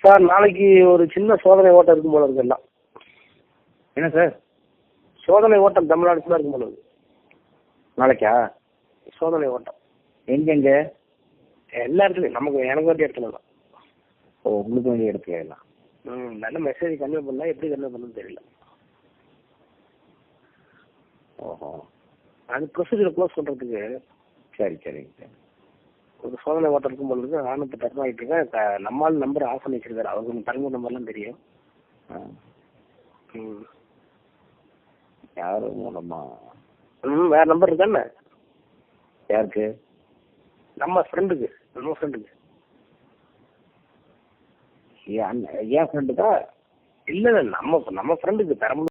Sir நாளைக்கு ஒரு சின்ன சோதனை ஓட்டம் இருக்கும் போல இருக்கு எல்லாம். என்ன சார்? சோதனை ஓட்டம் தமிழ்நாடு ஃபுல்லாக இருக்கும் போல இருக்கு. நாளைக்கா சோதனை ஓட்டம்? எங்கெங்க? எல்லா இடத்துலையும். எனக்கு வேண்டிய இடத்துல தான். ஓ, உங்களுக்கு வேண்டிய இடத்துல எல்லாம். நல்ல மெசேஜ் கன்வே பண்ணலாம், எப்படி கன்வே பண்ணணும்னு தெரியல. ஓஹோ, அது ப்ரொசீஜரை க்ளோஸ் பண்ணுறதுக்கு. சரி சரிங்க சார். ஒரு சோதனை ஓட்டம் இருக்கும் போல இருக்கு. நானும் இப்போ டர்ன் ஆகிட்டு இருக்கேன். நம்மால் நம்பர் ஆஃப் பண்ணி வச்சிருக்காரு. அவருக்கு தரங்க நம்பர்லாம் தெரியும். யாரு மூலமா? வேற நம்பர் இருக்கான்னு? யாருக்கு? நம்ம ஃப்ரெண்டுக்கு. என் ஃப்ரெண்டுக்கா? இல்லை நம்ம ஃப்ரெண்டுக்கு பெரம்பலூர்